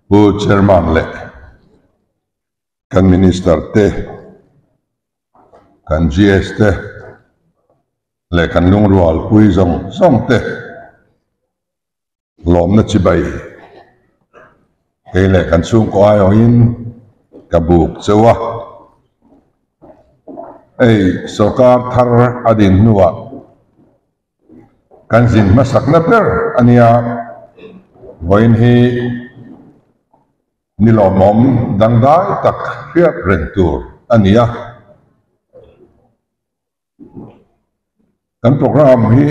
bu chairman le kan minister te kan GS te le kan lungrual pui zong te lom na chibai ke le kan sung ko ayo in kabuk chewa ei sarkar thar adin nuwa kan zin masak na per ania voin hi nilomom dangdai tak riat rentur ania kan program hi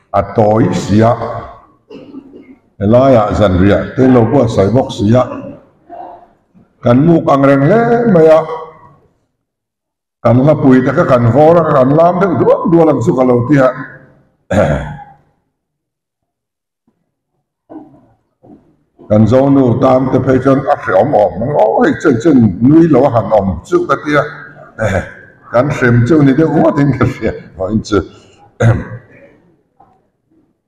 atoi sia elaya zanria te lo bo sai bok sia kan mu kang reng le maya kan la pui ta kan vora kan lam te dua lang su kalau tia kan zonu tam te phejon a hriom om oi chen nui lo han om chu ka tia kan hrem chu ni de wa tin ka sia hoin chu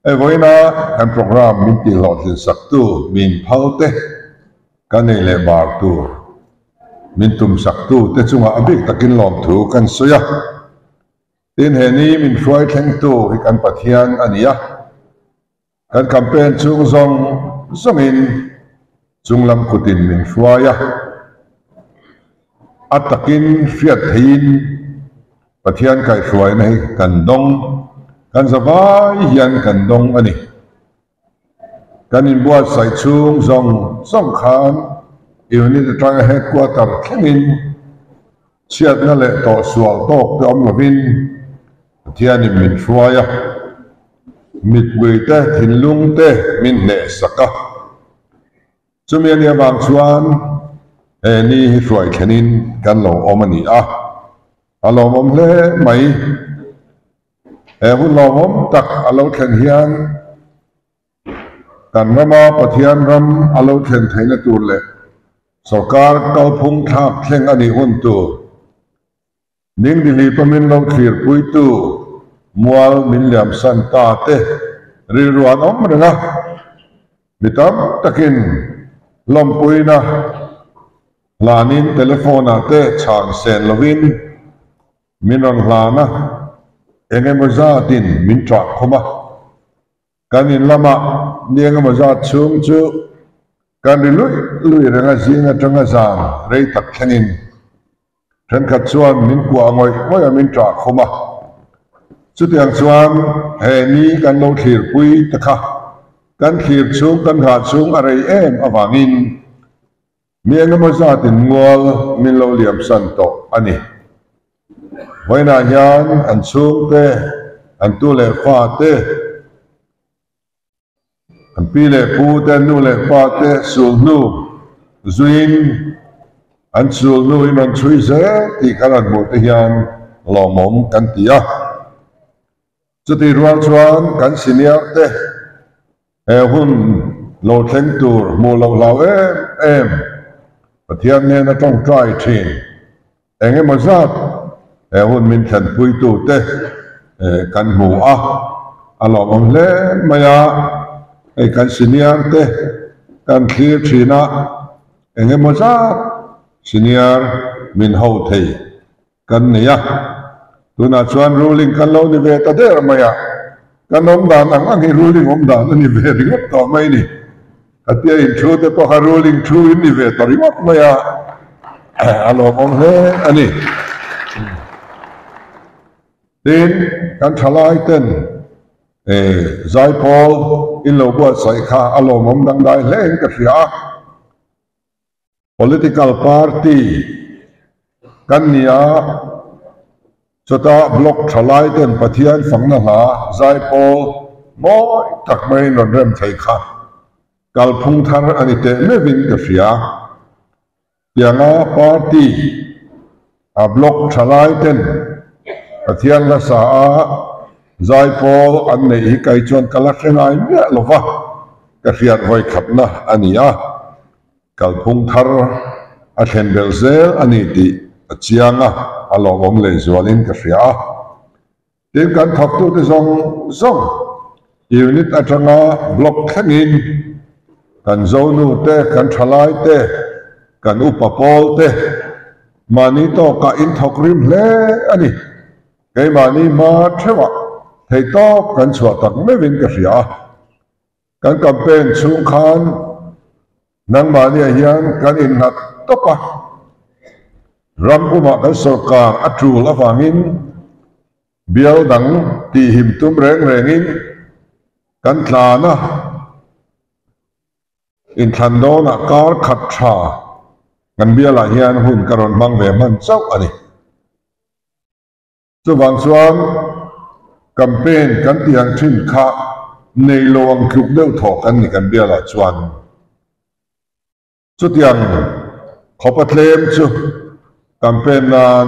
e voina kan program min ti lo sin saktu min phalte kan nei le bar tu min tum saktu te chunga abik takin lom thu kan soya tin he ni min hruai thleng tu hi kan pathian ania kan campaign chung zongin chunglam kutin min hruaya atakin fiat hein pathian kai hruai nei kan dong kan zawai hian kan dong ani kan in buat sai chung zong khan unit tang headquarter thlengin chiat na le to sual tok te om lovin pathian in min hruaya mit bui te thinlung te min ne saka chumian ya bang chuan ni hi hruai thlenin kan lo om ani a alo om le mai hun lo om tak alo thlen hian kan rama pathian ram alo thlen theina tur le sarkar kalphung thak thleng ani hun tu ning dili pamin lo thlir pui tu mual min liam san ta te rilruan om renga mitam takin lom puina lanin telefona te chan sen lovin minon lana enge moza tin min tra khoma kanin lama nianga moza chung chu kan lui renga zinga tanga zang rei tak thanin than khat chuan min kwa ngoi moya min tra khoma chu tiang chuan he ni kan lo thlir pui takha kan thlir chung kan ha chung arei em awangin mianga moza tin ngol min lo liam san to ani voina hian an chung te an tu le fa te an pi le pu te nu le fa te sul nu zuin an sul nu in an chui ze ti karan mo te hian lo mom kan tia chu ti rual chuan kan senior te hun lo thleng tur mo lo lau em pathian ne na tong trai thin enge mo zat hun min thlan pui tu te kan mu a alo om le maya kan senior te kan clear thina enge mo zat senior min ho thei kan nia tuna chuan ruling kan lo ni ve ta der maya kan om dan ang hi ruling om dan ni ve ringot to mai ni atia in thu te to ha ruling thu in ni ve ta ringot maya alo om he ani tin kan thalai ten zai pol in lo buat sai kha alo mom dang dai leng ka ria political party kan nia chota block thalai ten pathian fangna ha zai pol moi tak mai non rem thai kha kalphung thar ani te mevin ka ria tianga party a block thalai ten pathian la sa a zai pol an nei hi kai chuan kala hrengai me lova ka riat hoi khapna ania kalphung thar a thlen bel zel ani ti achianga alo om le zualin ka ria tin kan thak tu te zong unit atanga block thangin kan zonu te kan thalai te kan upapol te mani to ka in thokrim le ani cái mani ma thewa thei to kan chua tak me vin ka ria kan campaign chung khan nang mani hian kan in nat topa ram uma kan sarkar atul awangin bial dang ti him tum reng rengin kan tlana in thandona kar khat tha kan biala hian hun karon mang ve man chau ani chu wang chuan campaign kan tiang thin kha nei lowang khuk deuh thaw kan ni kan biala chuan chu tiang khopatlem chu campaign nan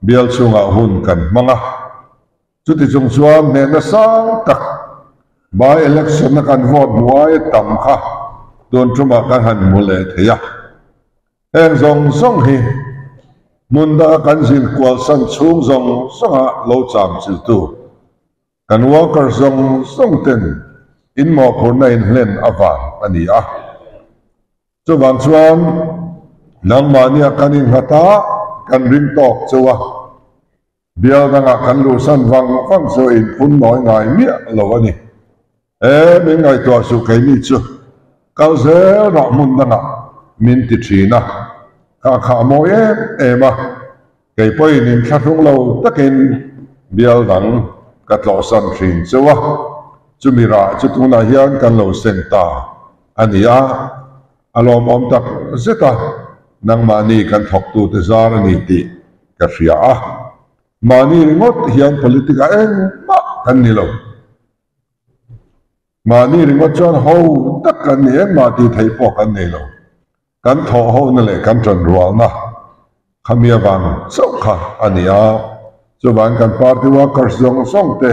bial chunga hun kan manga chu ti chung chuan ne na sang tak by election na kan vote muai tam kha don truma kan han mule theya eng zong song hi munda kan zin kwal san chung zong songa lo cham chil tu kan worker zong song ten in mo khurna in hlen awan ani a chu wang chuan nang mania kan in hata kan ring tok chuwa bial danga kan lu san wang fang so in phun noi ngai mia lo ani min ngai to su kai ni chu kau ze ro mun danga min ti thina kha mo ema kai poi nin thlarung lo takin bial dang kat lo san thin chuwa chumira chutuna hian kan lo senta ania alom om tak zeta nang mani kan thok tu te zar ani ti ka ria a mani ringot hian politika eng ma kan ni lo mani ringot chuan ho tak kan ni eng ma ti thei po kan nei lo kan tho ho na le kan tran rual na khamia wang chau kha ania chu ban kan party workers zong song te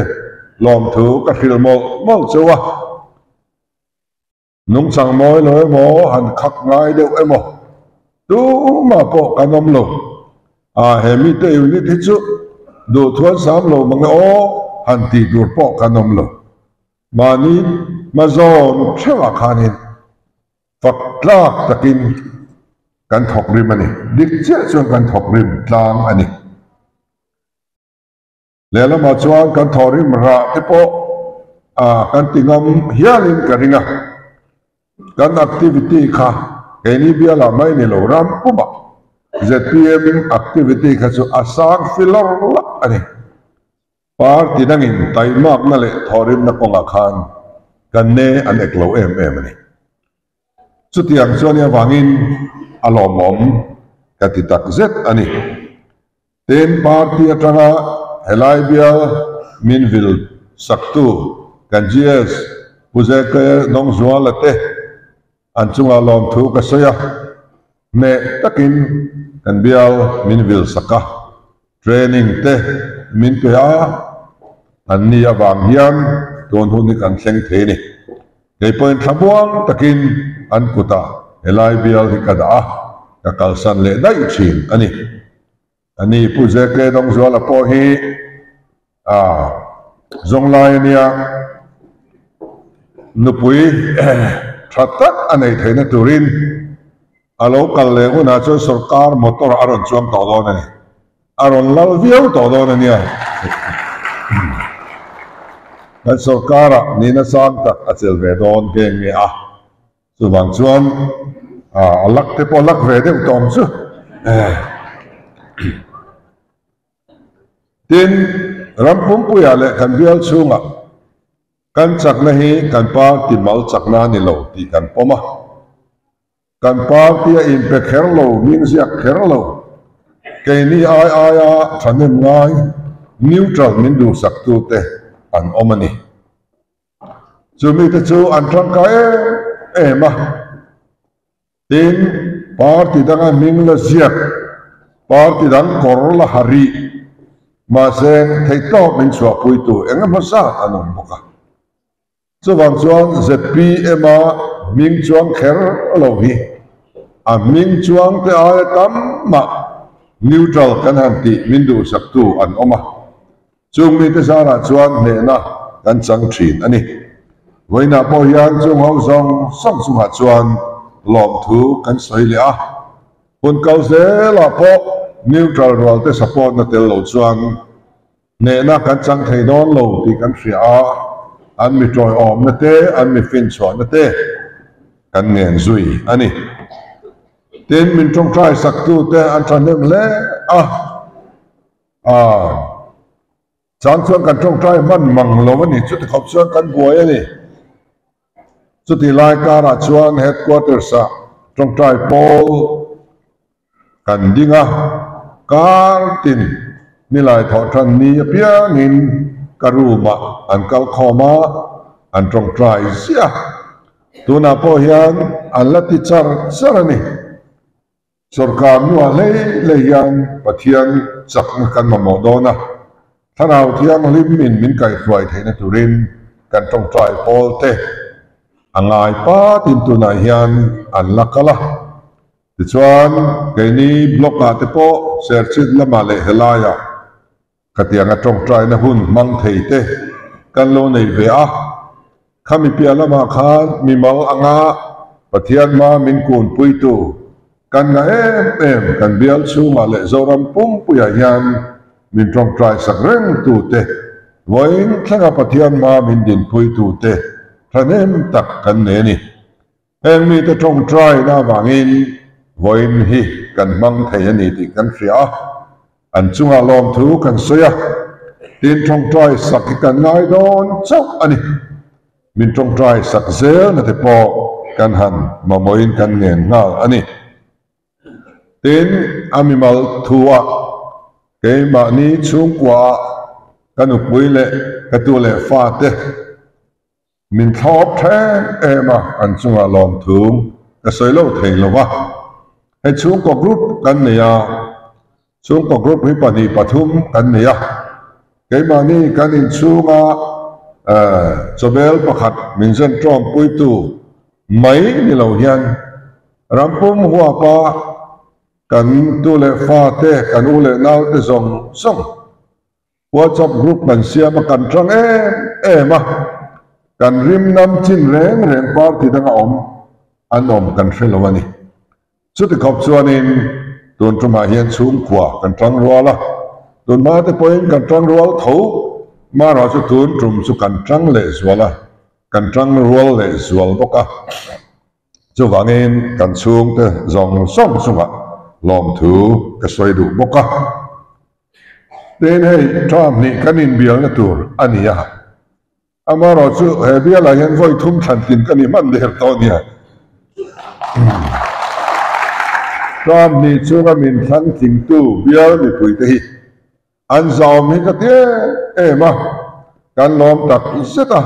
lom thu ka khil mol chuwa nung chang moi loi mo han khak ngai deuh emo tu ma po kanom lo hemi te unit hi chu do thuan sam lo mang o han ti dur po kanom lo mani mazon thewa khanin faklak takin kan thok rim ani dik che chuan kan thok rim tlang ani lela ma chuan kan thorim ra te po kan tingam hialin ka ringa kan activity kha keni biala mai ni lo ram puma ZPM activity kha chu asang filar la ani party nangin taimak na le thorim na konga khan kan ne an eklo em ani chu tiang chuan ya wangin alomom katitak zet ani ten party atanga helai bial minvil saktu kan GS puzeke nong zuala te an chunga lom thu ka soya ne takin kan bial minvil saka training te min pe a an ni awang hian ton hu ni kan thleng the ni kei point thabuang takin an kuta helai bial hi kada ka kalsan le dai chin ani puzeke nong zuala po hi zong lai nia nupui thatak anei theina turin alo kal le una chu sarkar motor aron chuang to don ani aron lal viau to don ani kan sarkara ni na sang tak achel ve don ke nge chu bang chuan alak te po lak ve de tom chu tin rampum puya le kan bial chunga kan chakna hi kan pa ti mal chakna ni lo ti kan poma kan pa ti in pe kherlo min sia kherlo ke ni ai thanem ngai neutral min du saktu te an omani chumi te chu an thang ka ma tin party danga ming la ziak party dang korla hari ma sen thei to min chua pui tu engam sa anom boka chu wang chuan ZPM ming chuang kher lo hi ming chuang te ai tam ma neutral kan han ti min du saktu an oma chung mi te sara chuan ne na kan chang thin ani với nà bò hiền chung hậu dòng song sung hạt chuan lom thu kan soi le a hun kau ze la po neutral role te support na tel lo chuan ne na kan chang thei don lo ti kan hria a an mi troi om na te an mi fin chuan na te kan ngen zui ani tin min trong trai sak tu te an tran nem le chang chuan kan trong trai man mang lo ani chu ti khop chuan kan buai ani chu ti lai ka ra chuan headquarters a trong trai pol kan dinga kar tin ni lai tho than ni pia nin karuma an kal khoma an trong trai sia tuna po hian an lati char sarani sarkar nu a le yang pathian chak kan ma modona thanau thiang lim min kai hruai theina turin kan trong trai pol te angai pa tin tuna hian an lakala tichuan keini block a te po serchit lama le helaya katianga trong trai na hun mang thei te kan lo nei ve a khami pia lama khan mi mal anga pathian ma min kun puitu kan na em kan bial chu ma le zoram pum puya hian min trong trai sak reng tu te voin thanga pathian ma min din puitu te thanem tak kan ne ni eng mi te trong trai na wangin voin hi kan mang thei ani ti kan hria an chunga lom thu kan soya tin trong trai sak kan ngai don chok ani min trong trai sak zel na te po kan han ma moin kan ngen ngal ani tin animal thua ke ma ni chung kwa kan upui le ka tu le fa te min thop the ema an chunga lom thu ka soi lo thei lo wa he chung ko group kan ne ya chung ko group hi pani pathum kan ne ya ke ma ni kan in chunga chobel pakhat min zen trom pui tu mai ni lo hian rampum huwa pa kan tu le fa te kan u le nau te zong song WhatsApp group man siam kan trang ema kan rim nam chin reng par ti danga om anom kan hrilawani chuti khop chuanin tun tuma hian chung khwa kan trang ruala tun ma te poin kan trang rual tho ma ra chu tun trum chu kan trang le zuala kan trang rual le zual boka chu wangin kan chung te zong som sunga lom thu ka soi du boka ten hei tram ni kanin bial na tur ania amaro chu he bial a hian voi thum than tin kani man der to nia tram ni chunga min thang thing tu bial mi pui te hi an zau mi ka te ema kan lom tak iseta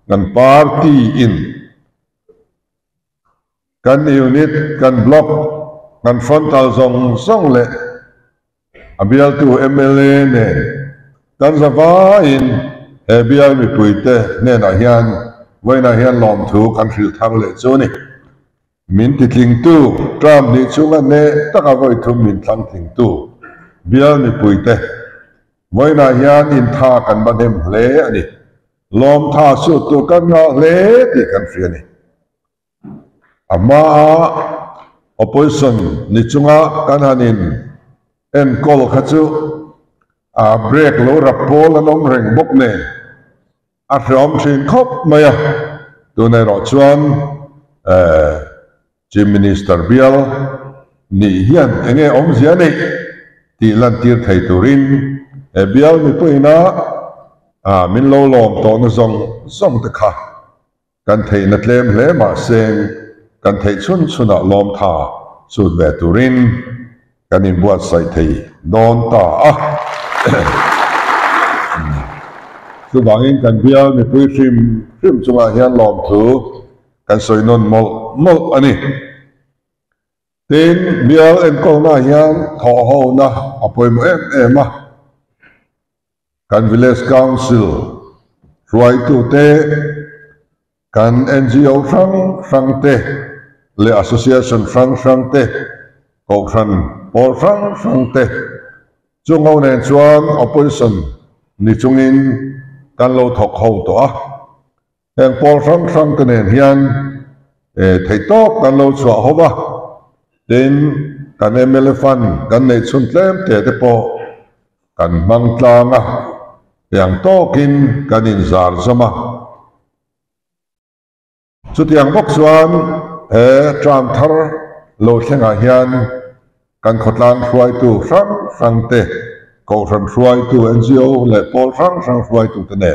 kan party in kan unit kan block kan frontal zong song le abial tu MLA ne kan zava in abial mi puite ne na hian voi na hian lom thu kan hril thang le chu ni min ti tling tu tram ni chunga ne taka voi thum min thang thing tu bial mi puite voi na hian in tha kan banem hle ani lom tha su tu kan nga hle ti kan fri ani ama opposition ni chunga kan hanin en kol khachu a break lo rapol anom reng bok ne a rom thin khop maya tu nei ro chuan chief minister bial ni hian enge om zia nei ti lan tir thei turin bial mi poina min lo lom to na zong te kha kan thei na tlem hle ma seng kan thei chuna lom tha sut ve turin kan in buat sai thei don ta chu bangin kan bial mi pui hrim chunga hian lom thu kan soi non mol ani tin bial en ko na hian tho ho na apoi mo em kan village council ruai tu te kan NGO sang te le association sang te ko san por sang te chung ho nen chuan opposition ni chungin kan lo thok ho to heng Paul sang cái này hiền thầy tốt kan lo chua hova đến kan MLA fund kan nei chun tlem te po kan mang tlanga yang to kin kan in zar zama chu tiang bok chuan tram thar lo thenga hian kan khotlan hruai tu sang te ko ran hruai tu NGO le Paul sang hruai tu te ne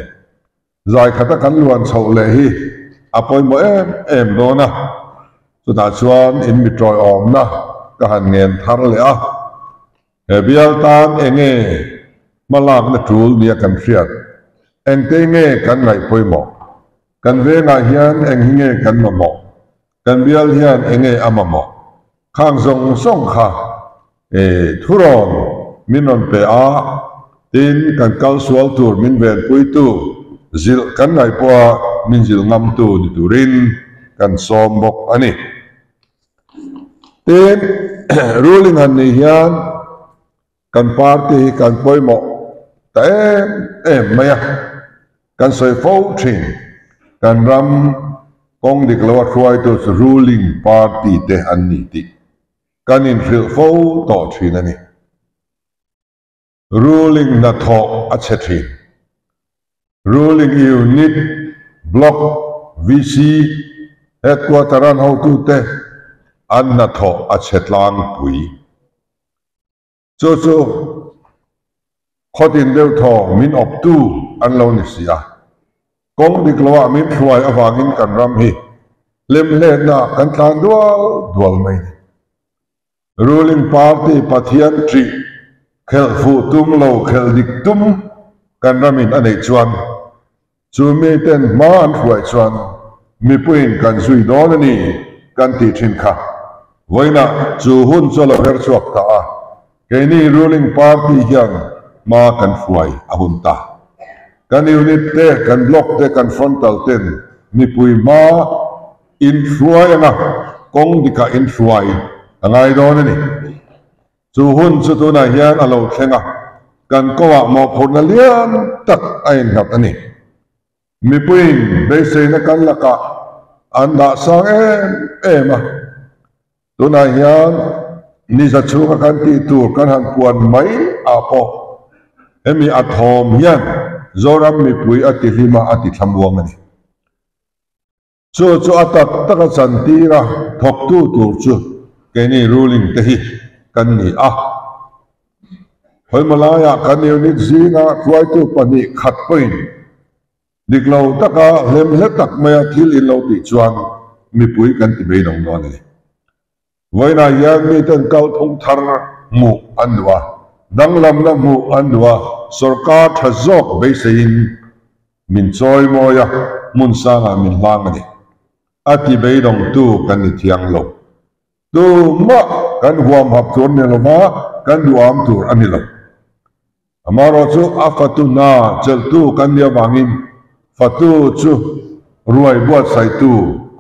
zai khata kan luan chho le hi apoi mo em do na chu ta chuan in mi troi om na ka han ngen thar le a bial tan enge malak na tul nia kan riat eng te nge kan ngai poi mo kan ve nga hian eng hinge kan ma mo kan bial hian enge ama mo khang zong song kha thuron minon pe a tin kan kal sual tur min vel pui tu zil kan ngai po min zil ngam tu ni turin kan som bok ani tin ruling han ni hian kan party kan poi mo ta maya kan soi fo thin kan ram kong dik lo khruai tu ruling party te an ni ti kan in ril fo to thin ani ruling na tho a che thin ruling unit block VC headquarter an ho tu te an na tho a chetlang pui chu khotin deu tho min op tu an lo ni sia kong dik lo min thruai awangin kan ram hi lem le na kan tlan dual mai ruling party pathian tri khel fu tum lo khel dik tum kan ramin anei chuan chu mi ten ma an thruai chuan mi puin kan zui don ani kan ti thin kha voina chu hun chola ver chuak ta a keini ruling party hian ma kan thruai ahun ta kan unit te kan block te kan frontal ten mi pui ma in thruai anga kong dika in thruai angai don ani chu hun chu tu na hian alo thlenga kan kowa mo phun lian tak ain hat ani mi puin be se na kan laka anda sang em tu na hian ni za chu kan ti tu kan han puan mai apo emi athom hian zoram mi pui ati lima ati thamwang ani chu atak taka chanti ra thok tu tur chu keni ruling te hi kan ni a hoi malaya kan unit zinga tuai tu pani khat point diklo taka lem le tak maya thil in lo ti chuan mi pui kan ti be dong don ni voina yang mi ten kal thong thar mu anwa danglam na mu anwa sarkar thazok be sein min choi moya mun sanga min hlang ani ati be dong tu kan ni thiang lo tu ma kan huam hap tur ne lo ma kan duam tur ani lo amaro chu afatu na chel tu kan ya wangin fatu chu ruai buat sai tu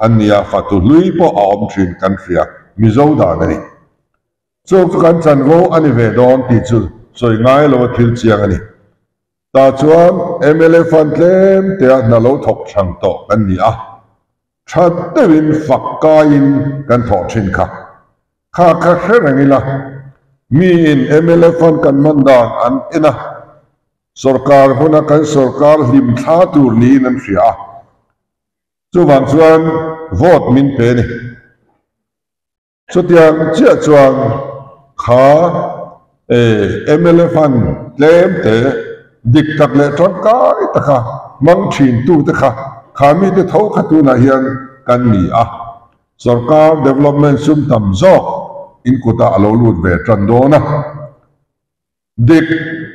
ania fatu lui po om thin kan ria mizo da ni chu kan chan go ani ve don ti chu soi ngai lo thil chiang ani ta chuan MLA fund tlem te na lo thok thang to kan ni a that te win fakkain kan tho thin kha kha herangila mi in MLA fund kan mandan an ina sarkar huna kan sarkar lim tha tur ni nan ria chu wang chuan vote min pe ni chu tiang chia chuan kha MLA fund tlem te dik tak le tron kai ta kha mang thin tu ta kha khami te tho kha tu na hian kan ni a sarkar development sum tam zo in kuta alo lut ve tran do na dik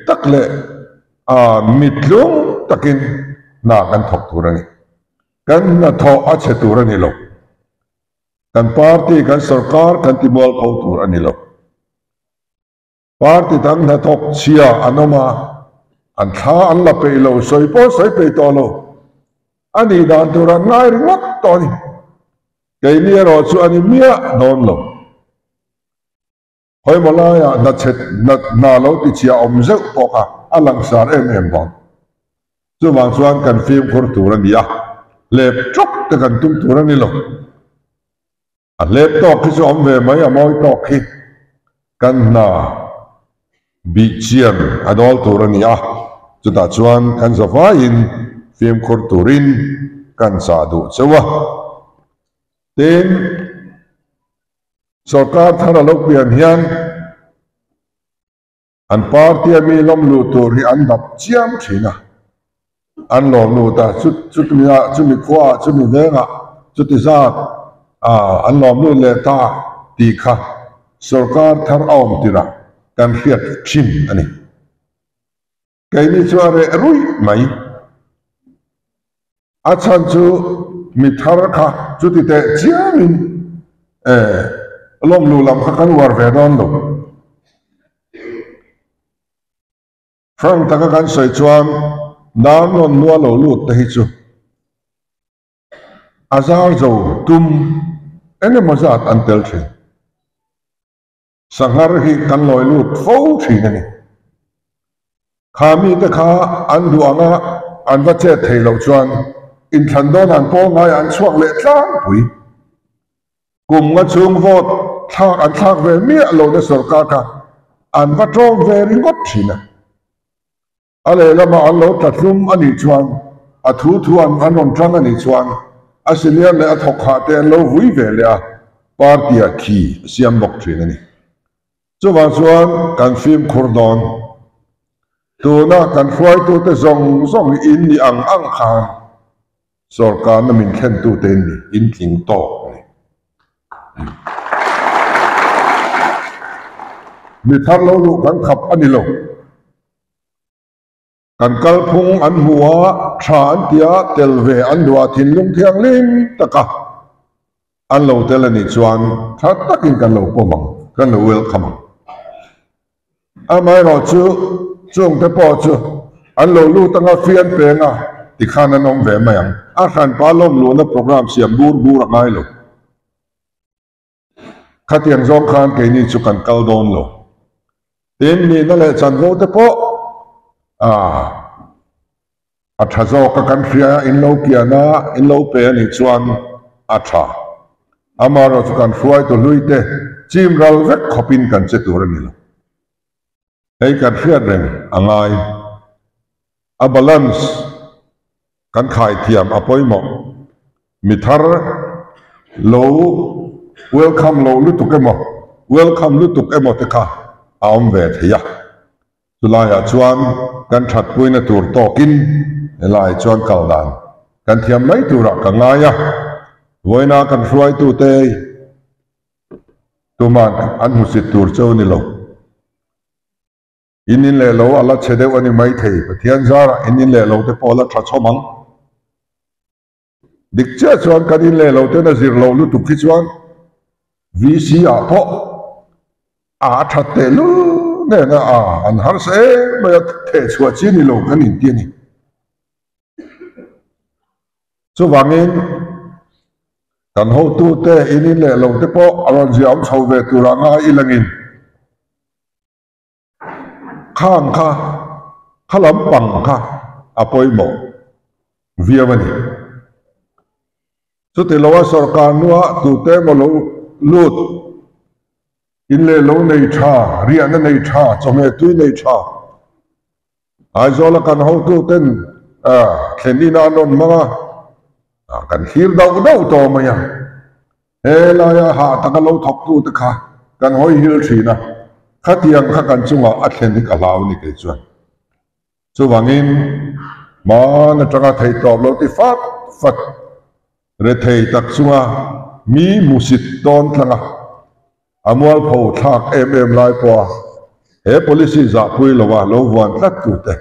tak le mitlung takin na kan thok turani kan na tho a che turani lo kan party kan sarkar kan timol ko tur ani lo party tang na thok chia anoma an tha an la pe lo soi pe to lo ani dan turan ngai ringot to ni ke ni ro chu ani mia don lo hoi malaya na chet na lo ti chia om zeu po ka alang sar em bon chu wang chuan kan film khur tur ani a laptop te kan tum tura ni lo laptop ki som ve mai amoi to ki kan na bichiam adol tura ni chuta chuan kan zafa in film khur turin kan sa du chewa ten sarkar thara lo pian hian an party mi lom lu tur hi an dap chiam thina an lom lu ta chut mi khwa chu mi venga chuti zat an lom lu le ta ti kha sarkar thar om tira kan hiat chim ani kai ni chuare rui mai achan chu mi thar kha chuti te chiamin lom lu lam kha kan war ve don lo Frank taka kan soi chuan nan non nuwa lo lut te hi chu azar zo tum ene mazat an tel thi sanghar hi kan loi lut fo thi ni khami te kha an du anga an va che thei lo chuan in than don an po ngai an chuak le tlang pui kum nga chung vot thak an thak ve mi lo de sarkar ka an va tong ve ring got thina ale lama an lo tatlum ani chuan a thu an ron tang ani chuan a silia le a thok kha te lo vui ve le a party a khi siam bok thin ani chuwang chuan kan film khurdon tuna kan hruai tu te zong in ni ang kha sarkar na min khen tu te ni in tling to ni mi thar lo lu kan khap ani lo kan kalphung an huwa tha an tia telve an dua thin lung thiang ling taka an lo tel ani chuan tha takin kan lo pomang kan lo welcome amai ro chu chung te po chu an lo lu tanga fian penga ti khan an om ve mayang a khan pa lom lu na program siam bur ngai lo khatiang zong khan ke ni chu kan kal don lo tin ni na le chan vo te po athazo ka kan ria in lo kiana in lo pe ani chuan atha amaro chu kan hruai to luite chim ral vek khopin kan che tur ani lo hei kan ria reng angai a balance kan khai thiam apoimo mithar lo welcome lo lu tukemo welcome lu tukemo te kha aom ve thia tulaya chuan kan that puina tur tokin elai chuan kaldan kan thiam mai tura ka ngaya voina kan hruai tu te tuman an husit tur chau ni lo inin le lo ala chedeu ani mai thei pathian zara inin le lo te pola tha chomang dikcha chuan kan in le lo te na zir lo lu tu khi chuan vc a pho a thatte lu ne na an har se ma the chua chi ni lo kan in ti ni chu wangin kan ho tu te inin le lo te po aron jiam chho ve turanga ilangin khang kha khalam pang kha apoi mo viamani chu te lawa sarkar nuwa tu te mo lo lut in le lo nei tha rian na nei tha chome tui nei tha ai zola kan ho tu ten khenina non manga kan hir dau to maya he la ya ha ta ka lo thok tu te kha kan hoi hil thina khatiang kha kan chunga athen dik alaw ni ke chuan chu wangin ma na tanga thei top lo ti fat re thei tak chunga mi musit ton tlanga amwal pho thak em lai po he policy za pui lowa lo wan tlat tu te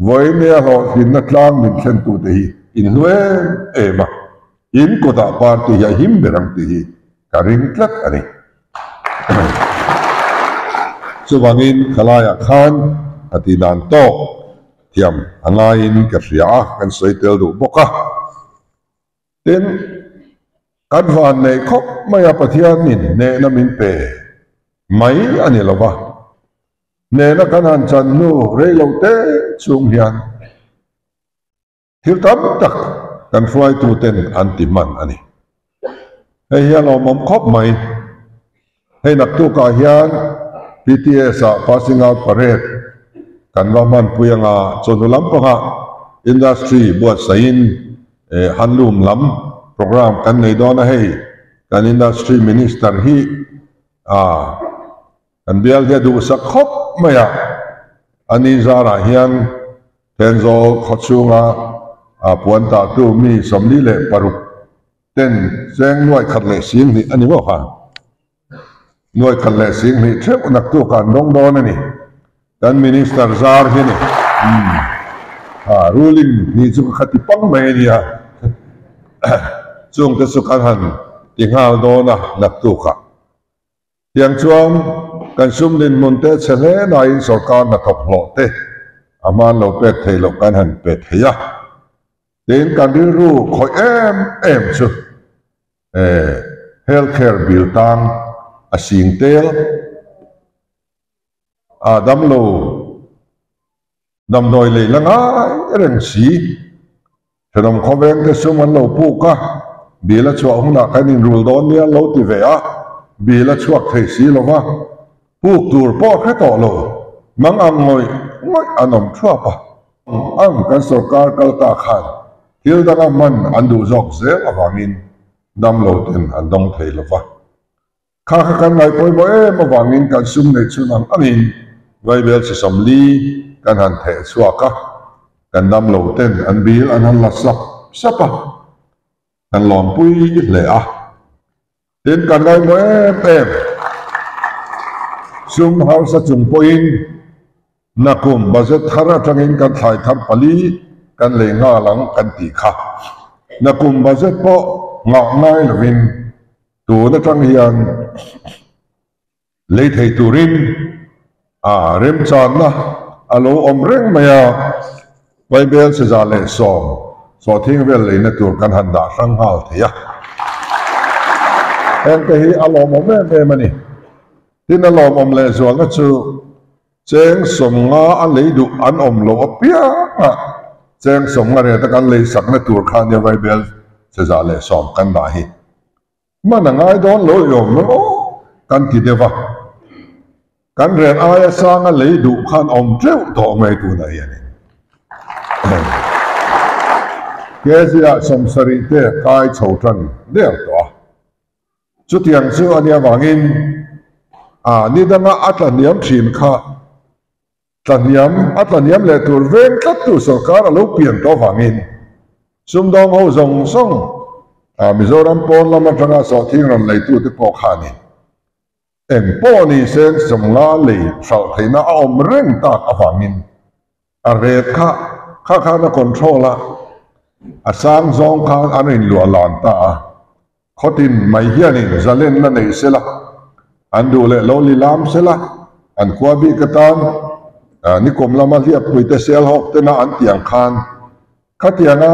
voi me ho hin na tlang min thlen tu te hi in lue ema in ko da party ya him berang ti hi karing tlat ani chuwangin khalaya khan ati dan to thiam angain ka ria kan soitel du boka ten kan van nei khop maya pathian min ne na min pe mai ani lova ne na kanan chan nu rei lo te chung hian thil tam tak kan fry tu ten antiman ani hei hian lom khop mai hei nak tu ka hian PTS passing out parade kan waman puyanga chonulam panga industry buat sain handloom lam program kan nei dona hei kan industry minister hi kan bial dia du sak khop maya ani zara hian tenzo khochunga puanta tu mi somli le paru ten seng noi khat le sing ni ani wa kha noi khat le sing ni thep nak tu kan dong don ani kan minister zar hi ni ruling ni chu khati pang mai ni chung te su kan han tingal do na nak tu kha yang chuam kan sum din mun te chele na in sarkar na thop lo te aman lo pek thei lo kan han pe theya tin kan ri ru khoi em chu healthcare bill tang a sing tel dam lo dam noi le langa reng si thadam khoweng te sum an lo pu ka bila chu huna kan in rul don nia lo ti ve a bila chuak thei si lo wa puk tur po khe to lo mang ang ngoi anom thua pa ang kan sarkar kal ta khan thil danga man andu jok ze awangin dam lo ten andong thei lo wa kha kan ngai poi mo awangin kan sum nei chunang angin vai bel se somli kan han the chuaka kan dam lo ten an bil an han la sapa kan lom pui le a tin kan ngai mo em sum hausa chung poin nakum bazet thara tangin kan thai tham pali kan le nga lang kan ti kha nakum bazet po nga ngai lovin tu na tang hian le thei turin rem chan na alo om reng maya bible se za le so thing vel le na tur kan han da sang hal theya en ke hi alo mo me mani tin alo om le zo nga chu cheng som nga an le du an om lo apia cheng som nga re ta kan le sak na tur khan ya bible se za le som kan da hi man ngai don lo yom no kan ti dewa kan ren aya sang a le du khan om treu to mai tu na ya ni ke sia som sari te kai chou tran le to chu tiang chu ania wangin ni danga ataniam thin kha ataniam le tur ven kat tu sarkar alo pian to wangin sum dong ho zong song mizoram pon lama tanga so thing ram le tu te po khani eng po ni sen som nga le thal theina om reng ta ka wangin a ret kha na control a sang zong kha anin lu alan ta khotin mai hianin zalen na nei sela andu le lo li lam sela an kwabi katan ni kom lama liap puite sel hok te na an tiang khan khatianga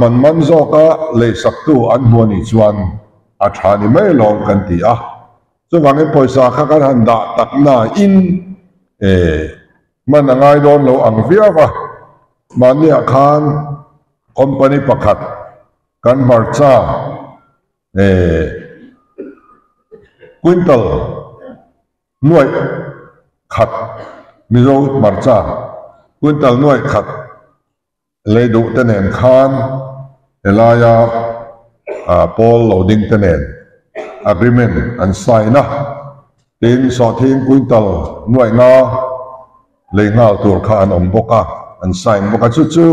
man zo ka le saktu an huani chuan a thani mai long kan ti chu wangin poisa kha kan han da takna in man angai don lo ang viawa mania khan company pakhat kan marcha quintal nuai khat mizo marcha quintal nuai khat le du tenen khan elaya Paul loading tenen agreement an sign tin so thing quintal nuai nga le nga tur kha an omboka an sign boka chu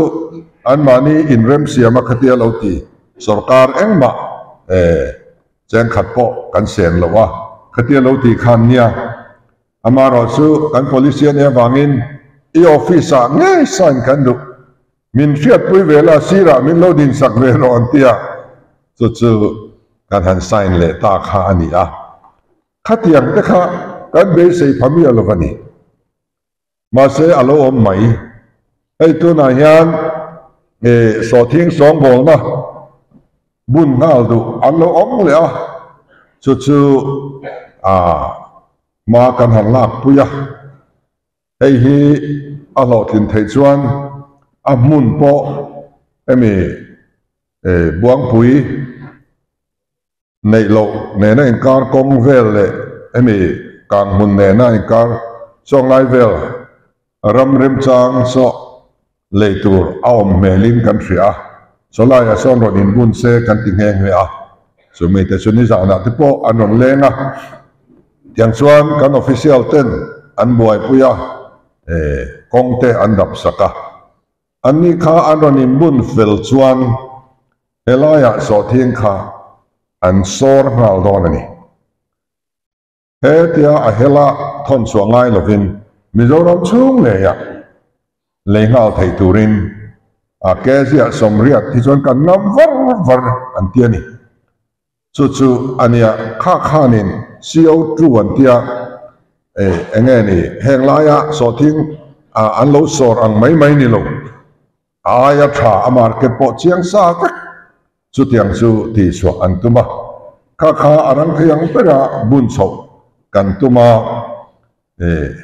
an mani in rem siama khatia loti sarkar engma cheng khat po kan sen lowa khatia loti khan nia amaro chu kan police ne wangin i office nge sign kan du min fiat pui vela sira min loading sak ve ro antia chu kan han sign le ta kha ani khatiang te kha kan be sei phamia lovani ma se alo om mai ei tu na hian so thing song bol na bun ngal du alo om le chu ma kan han lak puya ei hi alo tin thei chuan mun po emi buang pui nei lo ne na inkar kong vel le emi kang mun ne na inkar song lai vel ram rem chang so leitur aom melin kan ria so lai a son ron in bun se kan ti ngeng me a so me te suni za na te po anon lenga tiang chuan kan official ten an buai puya kong te an dap saka ani kha anon in bun fel chuan helaya so thing kha an sor ngal don ani he tia a hela thon chuangai lovin mizoram chung le ya lengal thei turin a kezia somriat thi chuan kan nam var an tiani chu ania kha khanin CO2 an tia enge ni henglaya so thing an lo sor ang mai ni lo aya tha a market po chiang sa tak chu tiang chu ti so an tuma kha arang thiang pera bun chho kan tuma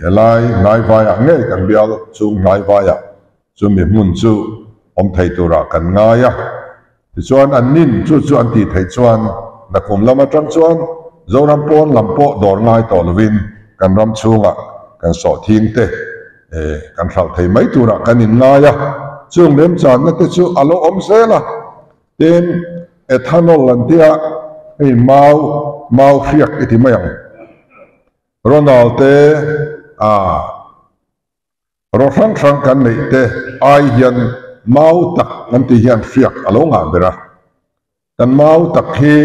helai ngai vaya nge kan bial chung ngai vaya chu mi mun chu om thei tura kan ngaya ti chuan an nin chu an ti thei chuan na kum lama tang chuan zoram pon lampo dor ngai to lovin kan ram chunga kan so thing te kan thal thei mai tura kan in ngaya chung lem chan na te chu alo om se la ten ethanol an tia mau fiak iti mayang Ronald te rosang kan nei te ai hian mau tak nan ti hian fiak alo nga bera kan mau tak hi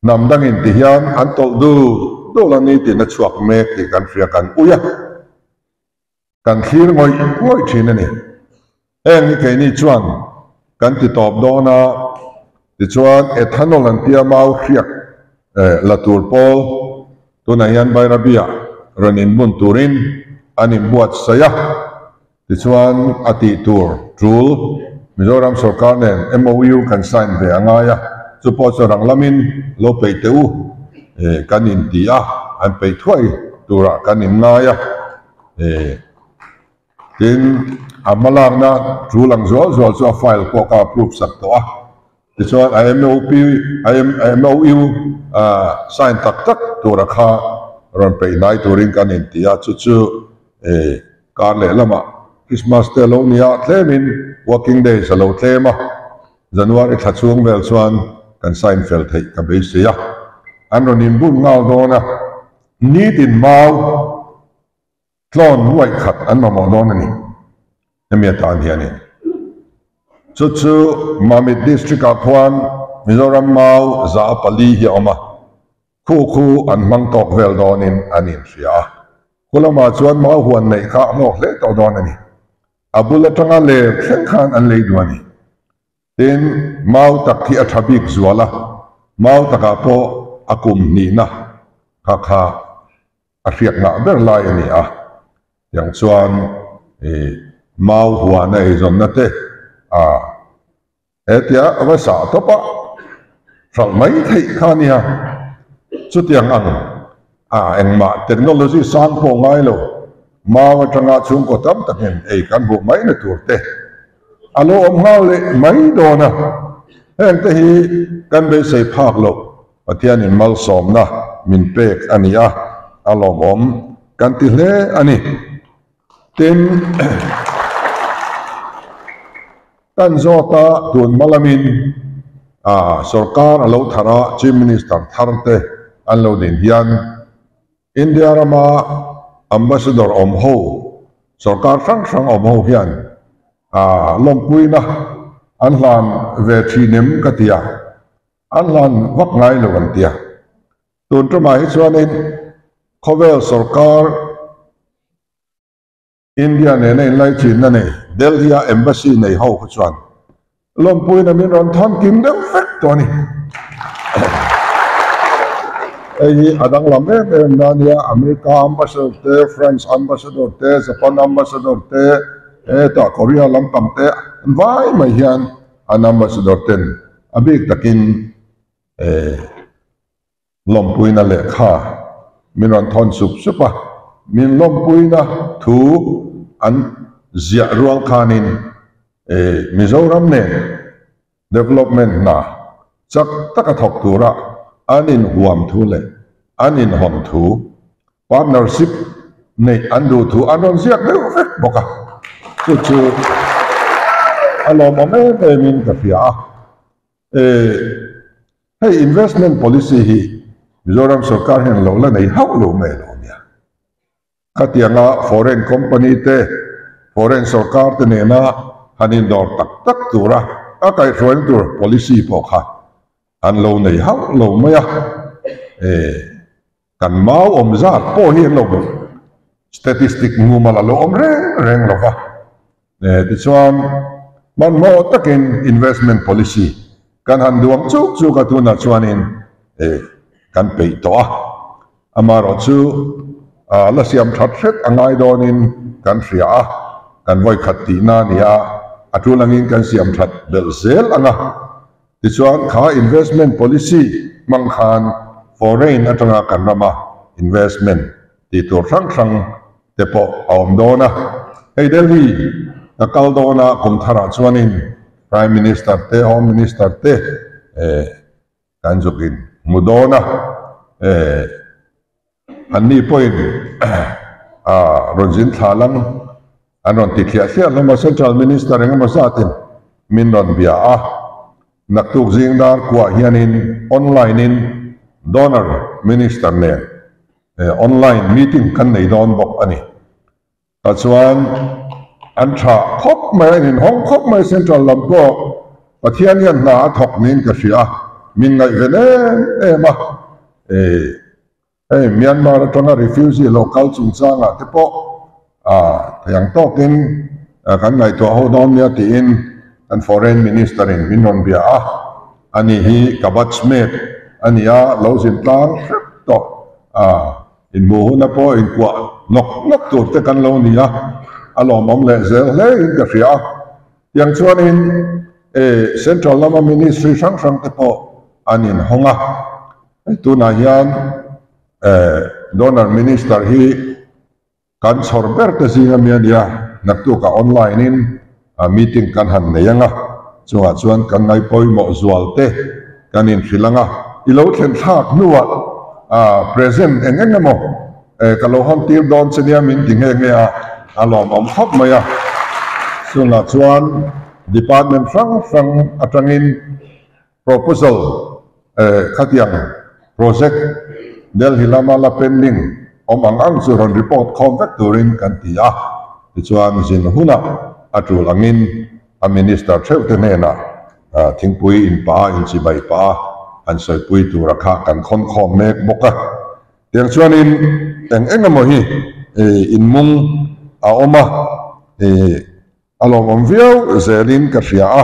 nam dangin ti hian an tol du la ni ti na chuak mek ti kan fiak kan uya kan thir ngoi thin ani eng ni ke ni chuan kan ti top do na ti chuan ethanol an tia mau fiak la tur pol tuna hian bai rabia ranin bun turin anin buat saya ti chuan ati tur trul Mizoram sarkar nen MOU kan sign ve angaya chu po chorang lamin lo pei teu kanin tia an pei thoi tura kanin ngaya tin amalang na trulang zo chu file ko ka proof sak to a ti chuan MOU sign tak tura kha ron pei nai turin kanin tia chu kar le lama Christmas te lo nia tlemin working days alo tlema January thachung vel chuan kan sign fel thei ka be sia an ron in bun ngal dona ni tin mau tlon nuai khat an ma mo don ani emia tan hiani chu Mamit district a khwan Mizoram mau za pali hi oma khu an mang tok vel donin anin sia kulama chuan mau huan nei kha lo hle to don ani abula tanga le thleng khan an lei duani tin mau tak hi athabik zuala mau taka po akum ni na kha a riak na ber lai ani a yang chuan mau huan ei zon na te etia avasa topa sal mai thei khania chu tiang ang engma technology sang po ngai lo mawa tanga chung ko tam takin kan bu mai na turte alo om hau le mai do na heng te hi kan be sei phak lo pathian in mal som na min pek ania alom om kan ti hle ani tin kan zota tun malamin sarkar alo thara chief minister tharte anlo din hian India rama ambassador om ho sarkar sang om ho hian lompui na anlan ve thinem katia anlan vak ngai lo an tia tun to mai chuanin khovel sarkar India ne nei lai chin na nei Delhi embassy nei ho chuan lompui na min ron thon kim deuh fek to ni adang lame nania America ambassador te French ambassador te Japan ambassador te ta Korea lampam te vai mai hian an ambassador ten abik takin lompuina le kha minon thon supa min lompuina thu an zia rual khanin Mizoram ne development na chắc tất cả thọc tu ra anh in huam thu lệ anh in hòm thu partnership này anh đủ thu anh on ziak đâu hết bọc à chú alo mà mấy mình cái phía hay investment policy hi Mizoram Sarkar hiện lâu là này hậu lâu mày lâu nha các tiếng foreign company te foreign Sarkar te này na hanin đor tak tu ra cái foreign tour policy bọc ha anh lâu này hậu lâu mày kan mau zat po hi lâu statistic ngu mà là lâu reng lâu va thì chuan man mo takin investment policy kan han duang chu ka tu na chuanin kan pei to amaro chu la siam that thet angai donin kan ria kan voi khati na nia atulangin kan siam that belzel anga ti chuan kha investment policy mang khan foreign atanga kan rama investment ti tur thang te po awm dona hey Delhi akal dona kum thara chuanin Prime Minister te Home Minister te kanjukin mudona anni point ronjin thalang anon tikhia sia lama Central Minister engama satin minron bia naktuk jingdar kwa hianin online in donor minister ne online meeting kan nei don bok ani chuan an tha khop mai in hong khop mai Central lampo pathian yan na thok nin ka sia min ngai vele ma Myanmar atanga refugee local chungchanga te po yang tokin kan ngai to ho don ya ti in an foreign minister in minron bia ani hi kabachmet ania lo sin tang to in mo na po in kwa nok tur te kan lo nia alom om le zel le in ka ria yang chuan in central lama ministry sang te po anin honga tu na hian donor minister hi kan sorber te singa miania naktu ka online in meeting kan han neyanga chuan kan ngai poi mo zual te kanin filanga ilo thlen thak nuwa present engengamo kalohon tir don chenia min dinge nge alom om khop maya sunga chuan department frang atangin proposal khatiang project Delhi lama la pending ang suron report convect during kantia chuan jin huna atul angin a minister theute nena thingpui in pa in chibai pa an soi pui tu rakha kan khom mek boka tiang chuan in engamo hi in mung a oma alom om viau zelin ka ria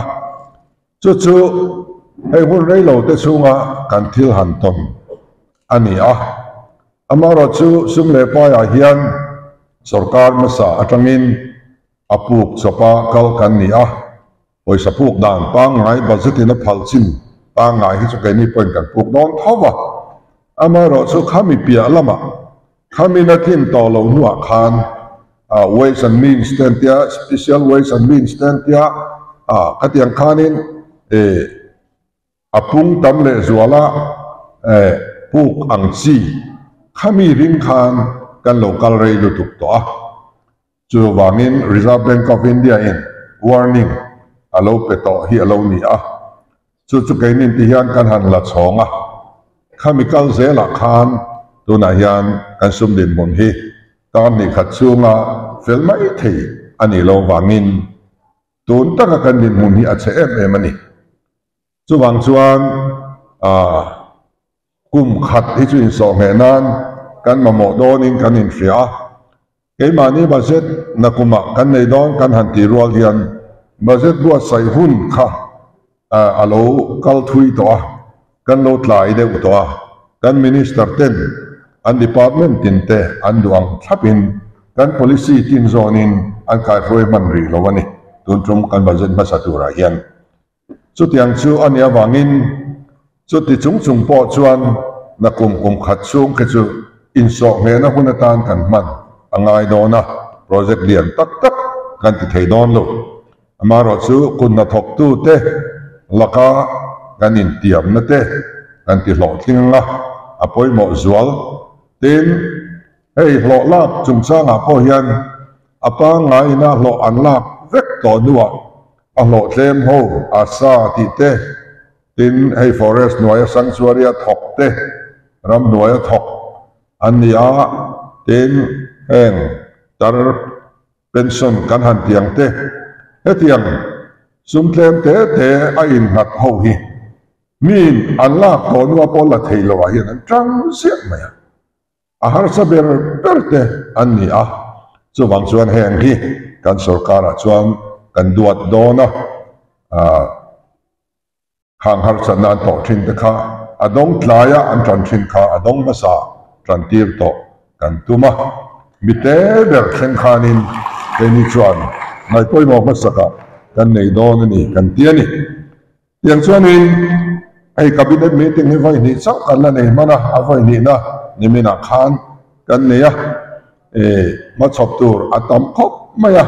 chu hei hun rei lo te chunga kan thil han ton ani amaro chu sumle pa ya hian sarkar masa atangin apuk chopa kal kan ni oi sapuk dan pa ngai budgetin a phalchin pa ngai hi chu kai ni point kan puk don thawa amaro chu khami pia lama khami na tin to lo nuwa khan ways and means tentia special ways and means tentia katiang khanin apung tam le zuala puk ang chi khami ring khan kan local rei lu tuk to chu wangin Reserve Bank of India in warning alo peto hi alo ni chu kai nin ti hian kan han la chonga chemical zela khan tu na hian kan sum din mon hi tan ni khat chunga fel mai thei ani lo wangin tun taka kan din mun hi a che em ani chu wang chuan kum khat hi chu in so nge nan kan mamo donin kan in fria ke mani baset nakuma kan nei don kan han ti rual hian baset bua sai hun kha alo kal thui to kan lo tlai de to kan minister ten an department tin te an duang thapin kan policy tin zonin an kai roi man ri lo wani tun trum kan baset masatura hian chu tiang chu ania wangin chu ti chung po chuan na kum khat chung ke chu in so nge na hunatan kan man angai dona project lian tak kan ti thei don lo amaro chu kun na thok tu te laka kan in tiam na te kan ti hlo thling nga apoi mo zual tin hei hlo lak chung changa po hian apa ngai na hlo an lak vek to nuwa a hlo tlem ho asa ti te tin hei forest noya sanctuary a thok te ram noya thok ania tin heng tar pension kan han tiang te he tiang sum tlem te a in hat ho hi min an lak to nuwa pol la theilo a hian an tang siat maya a har saber perte ania chuwang chuan heng hi kan sarkara chuan kan duat dona hang har chana to thin te kha adong tlaya an tran thin kha adong masa tran tir to kan tuma mite ber thleng khanin keni chuan ngai poi mo masaka kan nei don ni kan tiani tiang chuanin ai cabinet meeting hi vai ni chau kan la nei mana a vai ni na nimina khan kan neya ma chop tur atam khop maya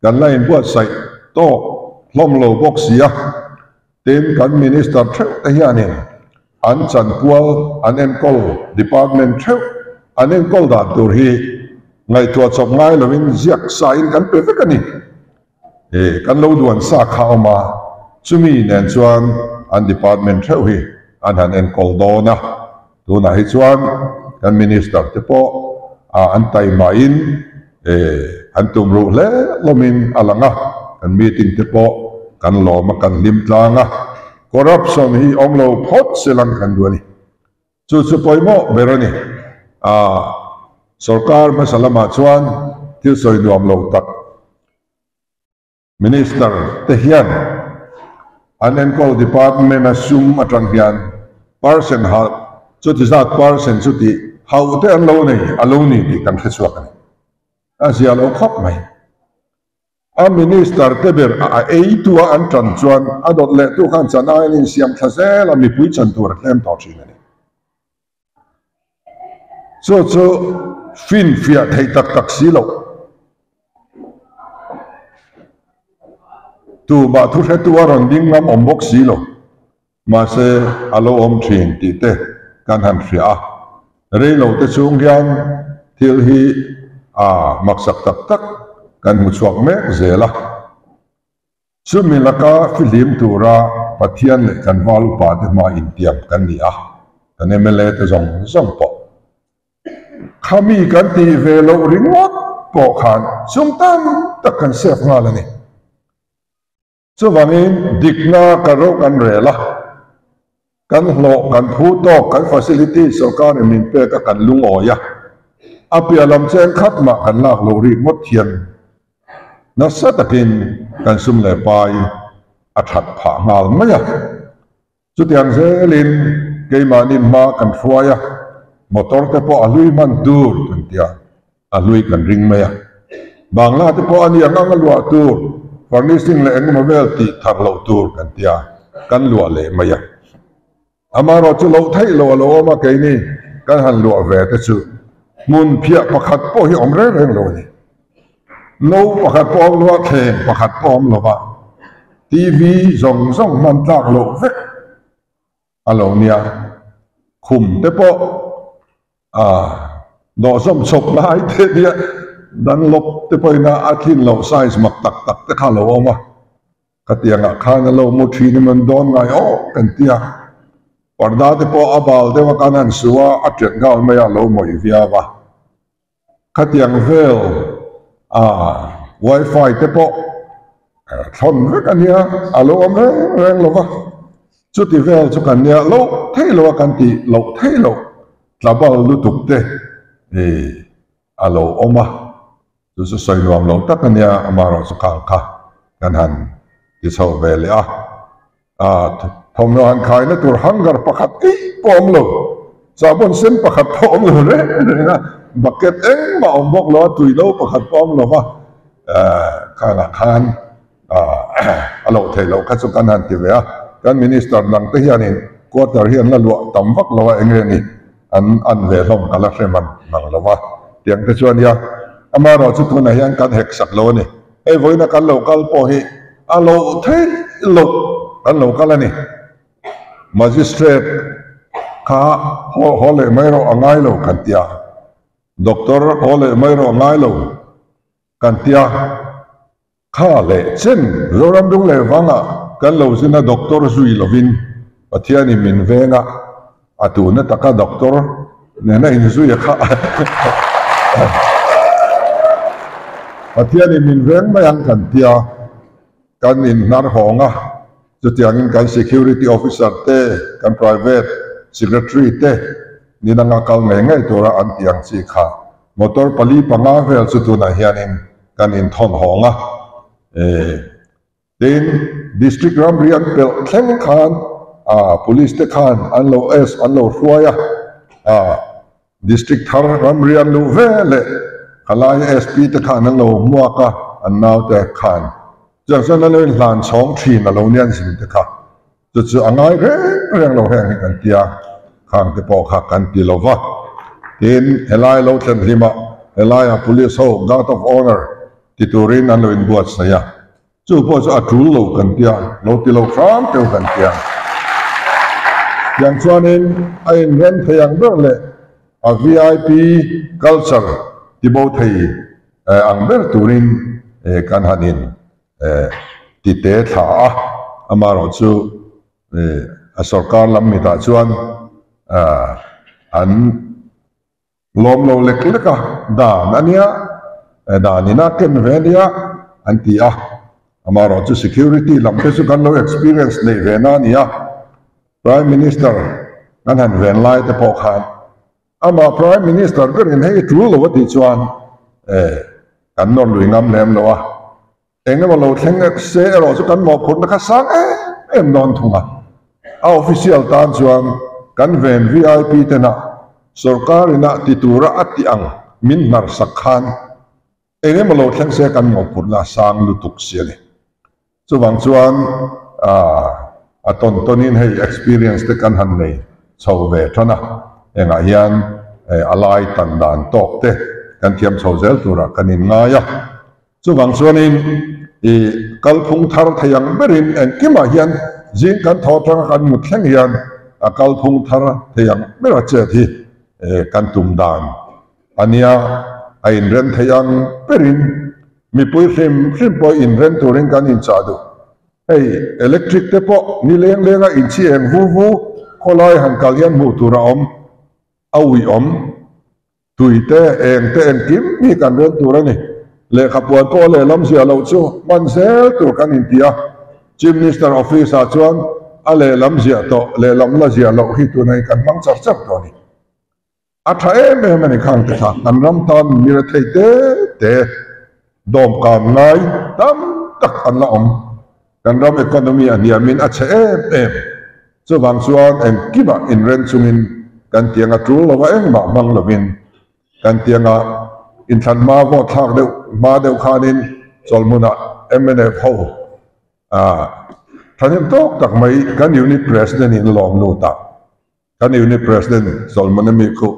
kan la in buat sai to hlom lo boxia ten kan minister theu te hianin an chan pual an enkol department theu an enkol da tur hi ngai tua chop ngai lovin ziak sa in kan pe vekani kan lo duan sa khauma chumi nen chuan an department theu hi an han enkol dona tuna hi chuan kan minister te po an tai ma in an tumru le lomin alanga kan meeting te po kan loma kan lim tlanga corruption hi onglo phot selang kan duani chu poimo berani sarkar masalama chuan til soi nuam lo tak minister te hian an enkol department asum atang hian person ha chuti zat person chuti how te an lo nei alone ni kan khechuak ani asia lo khop mai a minister te ber a tua an tran chuan adot le tu khan chana in siam thasela mi pui chan tur tlem to thin ani so fin fia thei tak silo tu ba thu he tu aron ding lam ombok silo ma se alo om thin ti te kan han fia rei lo te chung hian thil hi maksak tak kan mu chuak me zela chumi laka filim tura pathian le kan walu pa te ma intiam kan ni kan emele te zong po khami kan ti velo ringot po khan sumtam tak kan sef ngalani chuwangin dikna karo kan rela kan hlo kan thu to kan facility sarkar min pe ka kan lungoya apialam chen khat ma kan lak lo ri mot thian nasa takin kan sum le pai athat pha ngal maya chutiang zelin keimanin ma kan fuaya motor te po alui man dur kan tia alui kan ring maya bangla te po ani angang lua tur furnishing le eng novel ti thar lo tur kan tia kan lua le maya amaro chu lo thai lo ma ke ni kan han lua ve te chu mun phia pakhat po hi omre reng lo ni no pakhat pom lo khen pakhat pom lo ba TV zong man tak lo vek alo nia khum te po do som chop lai te dia dan lop te po na athin lo size mak tak te kha lo ma katianga khan lo mu thi ni man don ngai kan tia parda te po abal te wa kanan suwa atret gal maya lo moi via ba katiang vel wifi te po thon vek ania alo am reng lo va chuti vel chu kan nia lo thailo kan ti lo thailo tlabal lu tuk te alo oma chu soi nuam lo tak ania amaro chu kha kan han ti chho vel thong no han khai na tur hangar pakhat pom lo sabon sem pakhat pom lo re bucket eng ma ombok lo tui lo pakhat pom lo va khana khan alo thei lo kha chu kan han ti ve kan minister nang te hianin quarter hian la lu tam vak lo enge ni an ve hlom kala hreman nang lo va tiang te chuan ya amaro chu thuna hian kan hek sak lo ni ei voina kan local po hi alo thấy lo kan lo kala ni magistrate kha hole mai ro angai lo kan tia doctor hole mai ro angai lo kan tia kha le chen zoram dung le wanga kan lo sina doctor zui lovin pathiani min venga atuna taka doctor nena in zui kha pathiani min veng mayang kan tia kan in nar honga chutiangin kan security officer te kan private secretary te ninanga kal ngai tora an tiang chi kha motor pali panga vel chutuna hianin kan in thon honga then district ramrian pel thleng khan police te khan anlo anlo hruaya district thar ramrian lu vele khalai sp te khan anlo muaka annaw te khan chẳng san lo lan chong thi na lo nian sim te kha chu angai reng lo heng kan tia khang te po kha kan ti lo wa tin helai lo chen lima helai a police ho guard of honor titurin an lo in buat saya chu po chu atul lo kan tia lo ti lo ram te kan tia yang chuanin ai ren thayang ber le a vip culture ti bo thei ang ber turin kan hanin ti te tha amaro chu a sarkar lam mi ta chuan an lom lo lek leka da nania da nina ken velia antia amaro chu security lam te chu kan lo experience nei vena nia prime minister kan han ven lai te po khan ama prime minister berin hei tru lo ti chuan kan non lui ngam lem lo engema lo thleng se ro chu kan mo phun kha sang em non thunga a official tan chuan kan ven vip te na sarkarina titura atiang min nar sakhan engema lo thleng se kan mo phun la sang lu tuk siani chuwang chuan a ton tonin hei experience te kan han nei chho ve thana enga hian alai tan dan tok te kan thiam chho zel tura kanin ngaya chuwang chuanin kalphung thar thayang berin en kima hian jing kan thotang kan mu thleng hian a kalphung thar thayang bera che thi kan tum dan ania a in ren thayang berin mi pui hrim po in ren turin kan in chadu hey electric te po ni leng lenga in chi eng vu kholai han kalhian mu tura om awi om tuite eng te en kim mi kan ren tura ni le khapuan ko le lam sia lo chu man sel tur kan in tia chief minister office a chuan a le lam sia to le lam la sia lo hi tu nei kan mang char chap to ni a tha em mani khang te tha kan ram tan mi ra thei te dom kan ngai tam tak an la om kan ram economy an yamin a che em chu wang chuan en kiba in ren chungin kan tianga tru lo wa eng ma mang lovin kan tianga in than ma vo thak deuh ma deuh khanin cholmuna mnf ho thanim tok tak mai kan unit president in lom nu ta kan unit president cholmuna mi khu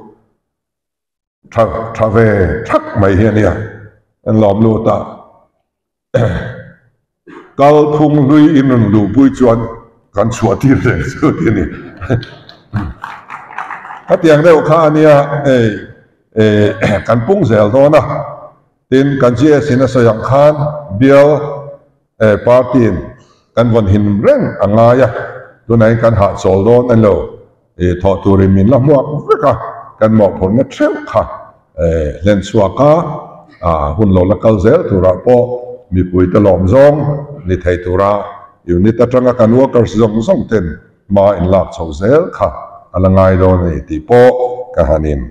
thave thak mai hiania an lom nu ta kal phung lui in lu pui chuan kan chua ti re chu ti ni ka tiang deuh kha ania kan pung zel do na tin kan ji sina sayang khan bial partin kan von hin reng angaya tunai kan ha chol don an lo tho turin min la muak veka kan mo phon na threm kha len suaka hun lo la kal zel tura po mi pui ta lom zong ni thei tura unit atanga kan workers zong ten ma in lak chho zel kha alangai do ni ti po ka hanin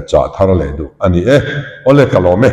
cha thar le du ani ole kalome